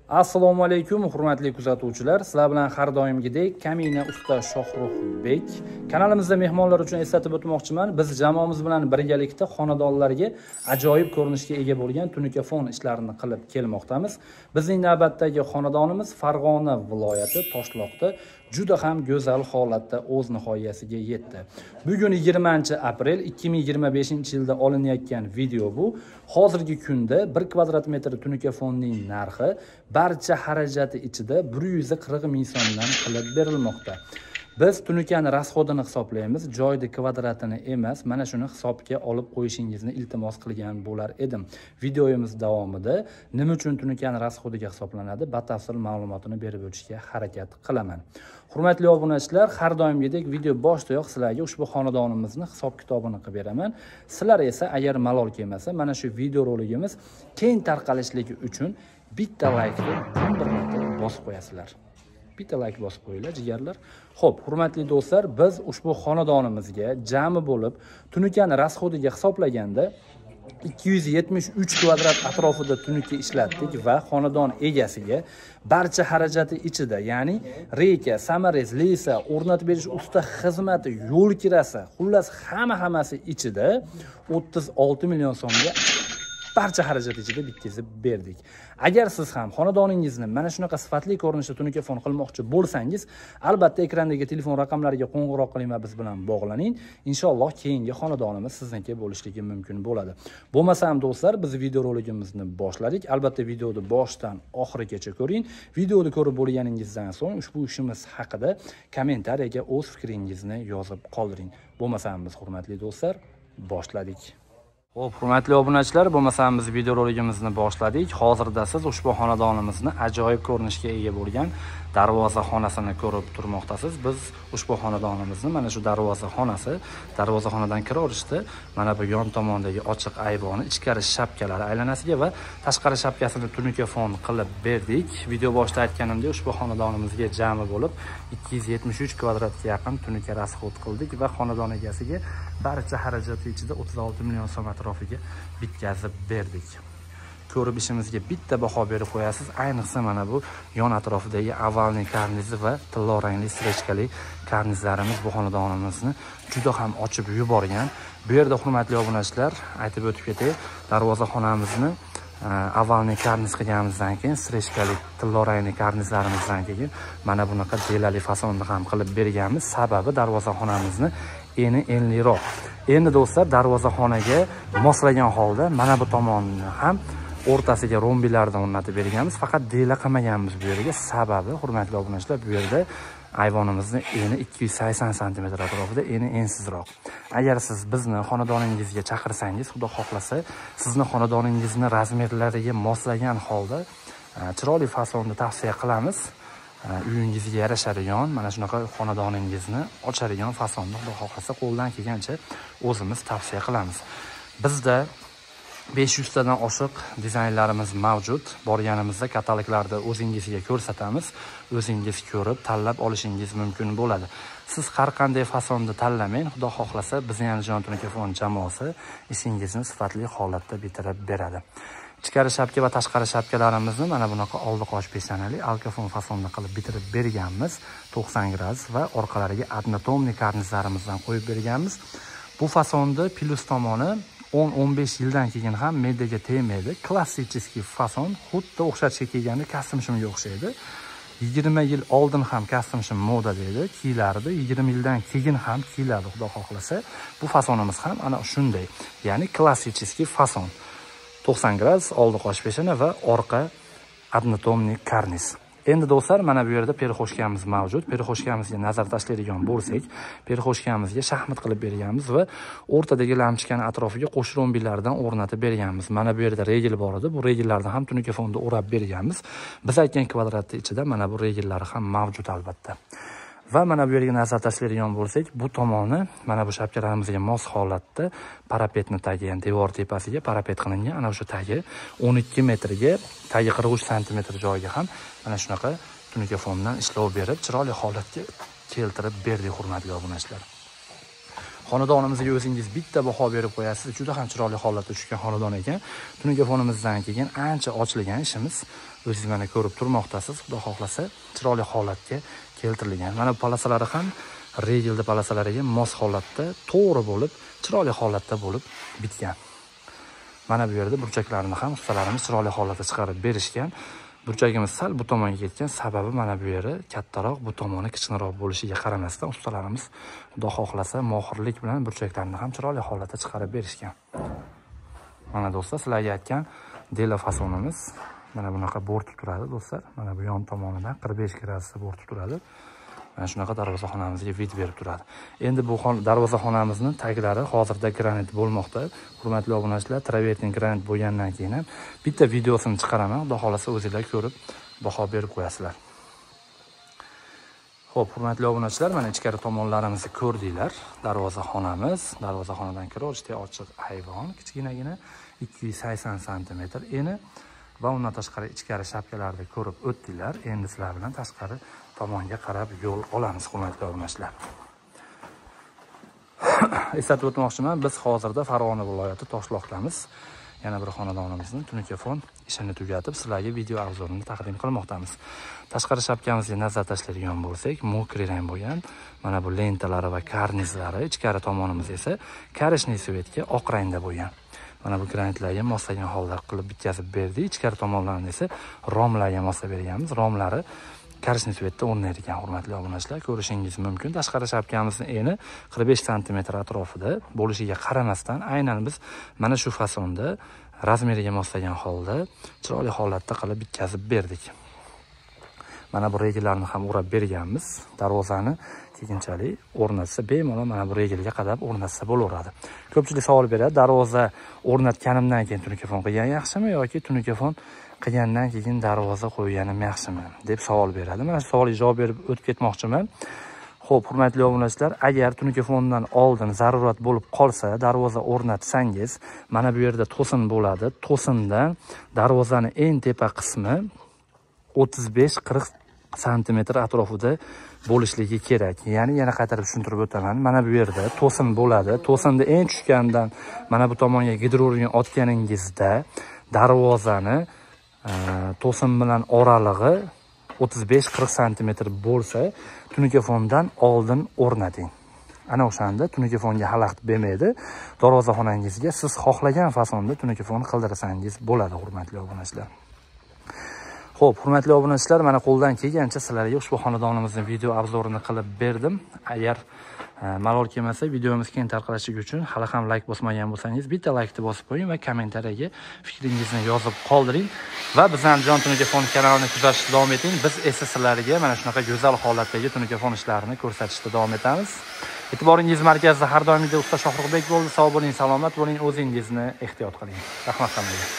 Assalomu alaykum, hurmatli kuzatuvchilar. Sizlar bilan har doimgidek Kamina usta Shohruxbek. Kanalimizda mehmonlar uchun eslatib o'tmoqchiman. Biz jamoamiz bilan birgalikda xonadonlarga ajoyib ko'rinishga ega bo'lgan tunikafon ishlarini qilib kelmoqdamiz. Bizning navbatdagi xonadonimiz Farg'ona viloyati Toshloqda juda ham go'zal holatda o'z nihoyasiga yetdi. Bugun 20-aprel 2025-yilda olinayotgan video bu. Hozirgi kunda 1 kvadrat metr tunikafonning narxi barcha xarajati ichida 140 ming so'mdan qilib berilmoqda. Biz tunikani rasxodini hisoblaymiz, joyda kvadratini emas, mana shuni hisobga olib qo'yishingizni iltimos qilgan bo'lar edim. Videomiz davomida nima uchun tunikani rasxodiga hisoblanadi, batafsil ma'lumotini berib o'tishga harakat qilaman. Hurmatli obunachilar, har doimgidek video boshidayoq sizlarga ushbu xonadonimizni hisob-kitobini qilib beraman. Sizlar esa agar malol kelmasa, mana shu video roligimiz keng tarqalishligi uchun bitta laykni bir marta bosib qo'yasizlar. Bitta layk bosib qo'yinglar, jigarlar. Xo'p, hurmatli do'stlar, biz ushbu xonadonimizga jami bo'lib tunikani rasxodiga hisoblaganda 273 kvadrat atrofida tunika ishlatdik va xonadon egasiga barcha xarajati ichida, ya'ni reyka, samarez, lesa, o'rnatib berish usta xizmati, yo'l kirasi, xullas hammasi ichida 36 million so'mga barcha xarajat ichida bitkazib berdik. Agar siz ham xonadoningizni mana shunaqa sifatli ko'rinishda tunikafon qilmoqchi bo'lsangiz, albatta ekrandagi telefon raqamlariga qo'ng'iroq qiling va biz bilan bog'laning. Inshaalloh keyingi xonadonimiz sizniki bo'lishligi mumkin bo'ladi. Bo'lmasa ham do'stlar, biz video roligimizni boshladik. Albatta videoni boshdan oxirigacha ko'ring. Videoni ko'rib bo'lganingizdan so'ng ushbu ishimiz haqida kommentariyaga o'z fikringizni yozib qoldiring. Bo'lmasa ham biz, hurmatli do'stlar, boshladik. Xo'p, hurmatli obunachilar, bo'lmasam biz video roligimizni boshladik. Hozirda siz ushbu xonadonimizni ajoyib ko'rinishga ega bo'lgan darvoza xonasini ko'rib turmoqdasiz. Biz ushbu xonadonimizni mana shu darvozaxonadan kiraverishda mana bu yon tomondagi ochiq ayvoni, ichkari shapkalari aylanasiga va tashqari shapkasini tunikafon qilib berdik. Video boshida aytganimdek, ushbu xonadonimizga jami bo'lib 273 kvadratga yaqin tunika rasxod qildik va xonadon egasiga barcha xarajati ichida 36 million so'm atrofiga bitkazib berdik. Ko'rib ishimizga bitta baho berib qo'yasiz. Ayniqsa mana bu yon atrofidagi avalniy karnizi va tillo rangli strechkali karnizlarimiz bu xonadonimizni juda ham ochib yuborgan. Bu yerda hurmatli obunachilar, aytib o'tib ketay, darvozaxonamizni avalniy karniz qilganimizdan keyin strechkali tillo rangli karnizlarimizdan keyin mana bunaqa delali fasonni ham qilib berganmiz. Sababi darvozaxonamizni eni enliroq. Endi do'stlar, darvozaxonaga moslagan holda mana bu tomonni ham o'rtasiga rombilardan o'rnatib berganmiz. Faqat dela qilmaganmiz bu yerga. Sababi, hurmatli obunachilar, bu yerda ayvonimizni eni 280 cm atrofida, eni ensizroq. Agar siz bizni xonadoningizga chaqirsangiz, xudo xohlasa, sizni xonadoningizni razmerlariga moslagan holda chiroyli fasonni tavsiya qilamiz. Uyingizga yarashadigan, mana shunaqa xonadoningizni ochadigan fasonni xudo xohlasa qo'ldan kelgancha o'zimiz tavsiya qilamiz. Bizda 500 tadan oshiq dizaynlarimiz mavjud. Borganimizda kataloglarda o'zingizga ko'rsatamiz. O'zingiz ko'rib tanlab olishingiz mumkin bo'ladi. Siz har qanday fasonni tanlamang, xudo xohlasa bizning Andijon tunikafon jamoasi ishingizni sifatli holatda bitirib beradi. Ichkari shapka va tashqari shapkalarimizni mana bunaqa oldi qosh peshanali alkafon fasonda qilib bitirib berganmiz. 90 gradus va orqalariga adnotomniy karnizlarimizdan qo'yib berganmiz. Bu fasonda plus tomoni 10-15 yildan keyin ham meddaga tegmaydi. Klassik fason, xuddi o'xshatishga kelganda kostyum shimga o'xshaydi. 20 yil oldin ham kostyum shim moda edi, kiylardi. 20 yildan keyin ham kiyiladi, xudo xohlasa. Bu fasonimiz ham ana shunday, ya'ni klassik fason. 90 gradus, oldi qosh peshana va orqa adnotomniy karniz. Endi do'stlar, mana bu yerda perixoshkamiz mavjud. Perixoshkamizga nazar tashlaydigan bo'lsak, perixoshkamizga shaxmat qilib berganmiz va o'rtadagi lampochkani atrofiga qo'sh rombilardan o'rnatib berganmiz. Mana bu yerda regel bor edi. Bu regellarni ham tunikafonda o'rab berganmiz. Biz aytgan kvadratning ichida mana bu regellari ham mavjud albatta. Va mana bu yerga nazar tashlaydigan bo'lsak, bu tomoni mana bu shapkalarimizga mos holatda parapetni tagi, ya'ni devor tepasiga parapet qilingan. Ana o'sha tagi 12 metrga, tagi 43 cm joyiga ham mana shunaqa tunikafondan ishlov berib, chiroyli holatga keltirib berdik, hurmatli obunachilar. Xonadonimizga o'zingiz bitta baho berib qo'yasiz. Juda ham chiroyli holatda tushgan xonadon ekan. Tungi fonimizdan keyin ancha ochilgan ishimiz o'zingiz mana ko'rib turmoqdasiz. Xudo xohlasa chiroyli holatga keltirilgan. Mana bu palasalari ham regelda palasalariga mos holatda, to'g'ri bo'lib, chiroyli holatda bo'lib bitgan. Mana bu yerda burchaklarni ham ustalarimiz chiroyli holatda chiqarib berishgan. Burchagimiz sal bu tomonga ketgan, sababi mana bu yeri kattaroq, bu tomoni kichikroq bo'lishiga qaramasdan ustalarimiz xudo xohlasa mohirlik bilan burchaklarni ham chiroyli holatda chiqarib berishgan. Mana do'stlar, sizlarga aytgan dela fasonimiz mana bunaqa bo'rtib turadi do'stlar. Mana bu yon tomonidan 45 gradusda bo'rtib turadi. Mana shunaqa darvozaxonamizga vid berib turadi. Endi bu darvozaxonamizning taglari hozirda granit bo'lmoqda. Hurmatli obunachilar, travertin granit bo'lgandan keyin ham bitta videosini chiqaraman. Xudo xolasa o'zingizlar ko'rib baho berib qo'yasizlar. Xo'p, hurmatli obunachilar, mana ichkari tomonlarimizni ko'rdinglar. Darvozaxonadan kirishda ochiq ayvon, kichkinagina 280 cm eni va undan tashqari ichkari shapkalarni ko'rib o'tdinglar. Endi sizlar bilan tashqari tomonga qarab yo'l olamiz, hurmatli obunachilar. Eslatib o'tmoqchiman, biz hozirda Farg'ona viloyati Toshloqdamiz. Yana bir xonadonimizning tungi fon ishini tugatib, sizlarga video obzorini taqdim qilmoqdamiz. Tashqari shapkamizga nazar tashlaydigan bo'lsak, mokriy rang bo'lgan. Mana bu lentalari va karnizlari, ichkari tomonimiz esa karishniy svetga oq rangda bo'lgan. Mana bu granitlarga moslagan holda qilib bitkazib berdik. Ichkari tomonlarini esa romlarga moslab berganmiz. Romlari karishniy svetda o'rnaydigan, hurmatli obunachilar, ko'rishingiz mumkin. Tashqari shapkamizning eni 45 cm atrofida bo'lishiga qaramasdan, aynan biz mana shu fasonda razmeriga moslagan holda chiroyli holatda qilib bitkazib berdik. Mana bu regellarni ham o'rab berganmiz. Darvozani keyinchalik o'rnatsa, bemalol mana bu regelga qadab o'rnatsa bo'laveradi. Ko'pchilik savol beradi, darvoza o'rnatganimdan keyin tunikafon qilgan yaxshimi yoki tunikafon qilgandan keyin darvoza qo'yganim yaxshimi deb savol beradi. Mana shu savolga javob berib o'tib ketmoqchiman. Xo'p, hurmatli obunachilar, agar tunikafondan oldin zarurat bo'lib qolsa, darvoza o'rnatsangiz, mana bu yerda to'sin bo'ladi. To'sindan darvozani eng tepa qismi 35-40 cm atrofida bo'lishligi kerak. Ya'ni yana qaytarib tushuntirib o'taman. Mana bu yerda to'sin bo'ladi. To'sinda eng tushgandan mana bu tomonga gidrolikni otganingizda darvozani to'sin bilan oralig'i 35-40 cm bo'lsa, tunikafondan oldin o'rnating. Ana o'shanda tunikafonga xalaqit bermaydi. Darvozaxonangizga siz xohlagan fasonda tunikafon qildirsangiz bo'ladi, hurmatli obunachilar. Xo'p, hurmatli obunachilar, mana qo'ldan kelgancha sizlarga ushbu xonadonimizning video obzorini qilib berdim. Agar malol kelmasa, videomiz keng tarqalishligi uchun hali ham like bosmagan bo'lsangiz, bitta like-ni bosib qo'ying va kommentariyaga fikringizni yozib qoldiring va bizning Andijon tunikafon kanalini kuzatishda davom eting. Biz esa sizlarga mana shunaqa go'zal holatdagi tunikafon ishlarini ko'rsatishda davom etamiz. E'tiboringiz markazida har doimgidek usta Shohruxbek bo'ldi. Sog' bo'ling, salomat bo'ling, o'zingizni ehtiyot qiling. Rahmat hammaga.